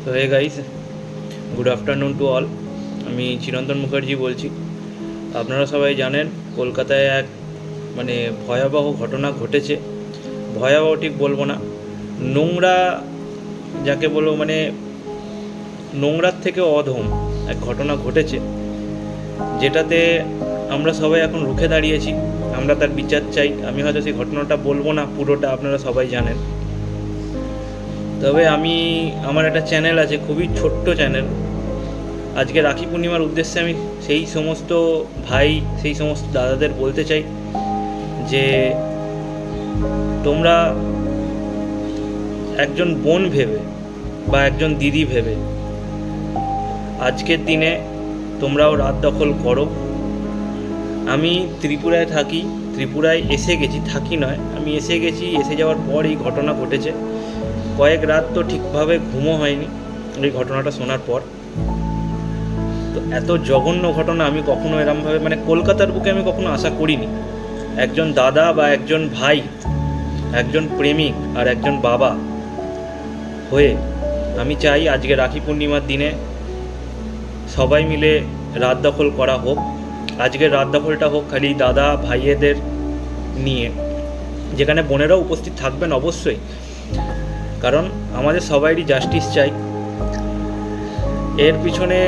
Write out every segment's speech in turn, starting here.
তো hey guys, good afternoon to all. আমি চিরন্তন মুখার্জি বলছি। আপনারা সবাই জানেন কলকাতায় এক ভয়াবহ ঘটনা ঘটেছে। ভয়াবহ ঠিক বলবো না, নোংরা যাকে বলবো, নোংরার থেকে অধম এক ঘটনা ঘটেছে, যেটাতে আমরা সবাই এখন রুখে দাঁড়িয়েছি। আমরা তার বিচার চাই। আমি হয়তো সেই ঘটনাটা বলবো না পুরোটা, আপনারা সবাই জানেন। তবে আমার একটা চ্যানেল আছে, খুবই ছোট্ট চ্যানেল। আজকে রাখি পূর্ণিমার উদ্দেশ্যে আমি সেই সমস্ত ভাই, সেই সমস্ত দাদাদের বলতে চাই যে তোমরা একজন বোন ভেবে বা একজন দিদি ভেবে আজকের দিনে তোমরাও রাত দখল করো। আমি ত্রিপুরায় থাকি, ত্রিপুরায় এসে গেছি, থাকি নয়, আমি এসে গেছি। এসে যাওয়ার পর এই ঘটনা ঘটেছে। কয়েক রাত তো ঠিকভাবে ঘুমও হয়নি এই ঘটনাটা শোনার পর। তো এত জঘন্য ঘটনা আমি কখনো এরমভাবে কলকাতার বুকে আমি কখনো আশা করিনি। একজন দাদা বা একজন ভাই, একজন প্রেমিক আর একজন বাবা হয়ে আমি চাই আজকে রাখি পূর্ণিমার দিনে সবাই মিলে রাত দখল করা হোক। আজকের রাত দখলটা হোক খালি দাদা ভাইয়েদের নিয়ে, যেখানে বোনেরাও উপস্থিত থাকবেন অবশ্যই, কারণ আমাদের সবাইরই জাস্টিস চাই। এর পিছনে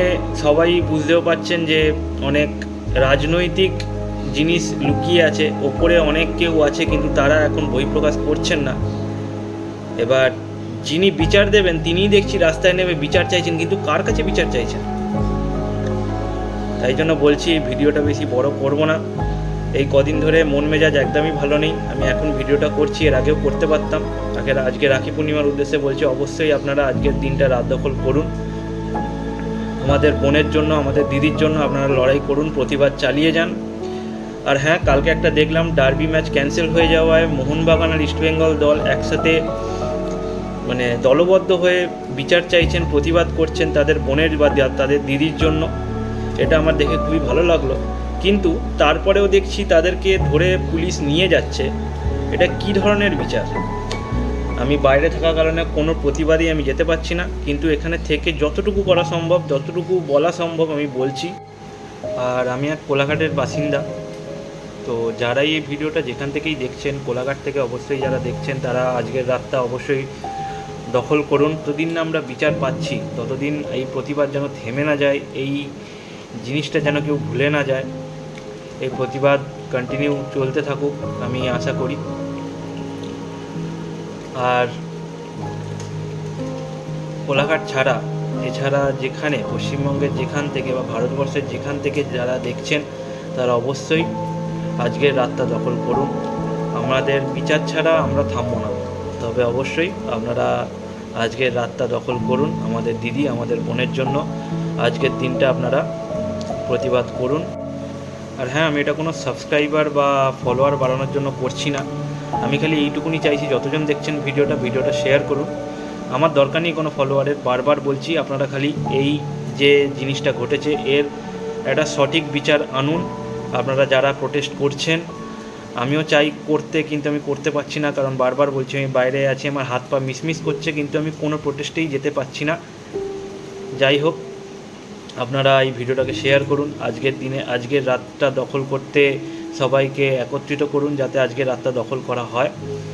সবাই বুঝতেও পারছেন যে অনেক রাজনৈতিক জিনিস লুকিয়ে আছে, ওপরে অনেক কেউ আছে, কিন্তু তারা এখন বহিঃপ্রকাশ করছেন না। এবার যিনি বিচার দেবেন তিনিই দেখছি রাস্তায় নেমে বিচার চাইছেন, কিন্তু কার কাছে বিচার চাইছেন? তাই জন্য বলছি ভিডিওটা বেশি বড় করব না। এই কদিন ধরে মন মেজাজ একদমই ভালো নেই। আমি এখন ভিডিওটা করছি, এর আগেও করতে পারতাম। আজকে রাখি পূর্ণিমার উদ্দেশ্যে বলছি, অবশ্যই আপনারা আজকের দিনটা রাত দখল করুন। আমাদের বোনের জন্য, আমাদের দিদির জন্য আপনারা লড়াই করুন, প্রতিবাদ চালিয়ে যান। আর হ্যাঁ, কালকে একটা দেখলাম ডার্বি ম্যাচ ক্যান্সেল হয়ে যাওয়ায় মোহনবাগান আর ইস্টবেঙ্গল দল একসাথে দলবদ্ধ হয়ে বিচার চাইছেন, প্রতিবাদ করছেন তাদের বোনের বা তাদের দিদির জন্য। এটা আমার দেখে খুবই ভালো লাগলো। কিন্তু তারপরেও দেখছি তাদেরকে ধরে পুলিশ নিয়ে যাচ্ছে। এটা কী ধরনের বিচার? আমি বাইরে থাকার কারণে কোনো প্রতিবাদই আমি যেতে পারছি না, কিন্তু এখানে থেকে যতটুকু করা সম্ভব, যতটুকু বলা সম্ভব আমি বলছি। আর আমি এক কোলাঘাটের বাসিন্দা। তো যারাই এই ভিডিওটা যেখান থেকেই দেখছেন, কোলাঘাট থেকে অবশ্যই যারা দেখছেন, তারা আজকের রাতটা অবশ্যই দখল করুন। যতদিন না আমরা বিচার পাচ্ছি ততদিন এই প্রতিবাদ যেন থেমে না যায়, এই জিনিসটা যেন কেউ ভুলে না যায়। এই প্রতিবাদ কন্টিনিউ চলতে থাকুক, আমি আশা করি। আর কোলাঘাট ছাড়া এছাড়া যেখানে পশ্চিমবঙ্গের যেখান থেকে বা ভারতবর্ষের যেখান থেকে যারা দেখছেন, তারা অবশ্যই আজকের রাতটা দখল করুন। আমাদের বিচার ছাড়া আমরা থামবো না। তবে অবশ্যই আপনারা আজকের রাতটা দখল করুন আমাদের দিদি, আমাদের বোনের জন্য। আজকের দিনটা আপনারা প্রতিবাদ করুন। আর হ্যাঁ, আমি এটা কোনো সাবস্ক্রাইবার বা ফলোয়ার বাড়ানোর জন্য করছি না। আমি খালি এইটুকুনি চাইছি, যতজন দেখছেন ভিডিওটা শেয়ার করুন। আমার দরকার নেই কোনো ফলোয়ারের। বারবার বলছি, আপনারা খালি এই যে জিনিসটা ঘটেছে এর একটা সঠিক বিচার আনুন। আপনারা যারা প্রোটেস্ট করছেন, আমিও চাই করতে, কিন্তু আমি করতে পারছি না, কারণ বারবার বলছি আমি বাইরে আছি, আমার হাত পা মিসমিস করছে, কিন্তু আমি কোনো প্রোটেস্টেই যেতে পারছি না। যাই হোক, আপনারা এই ভিডিওটাকে শেয়ার করুন। আজকের দিনে আজকের রাতটা দখল করতে সবাইকে একত্রিত করুন, যাতে আজকের রাতটা দখল করা হয়।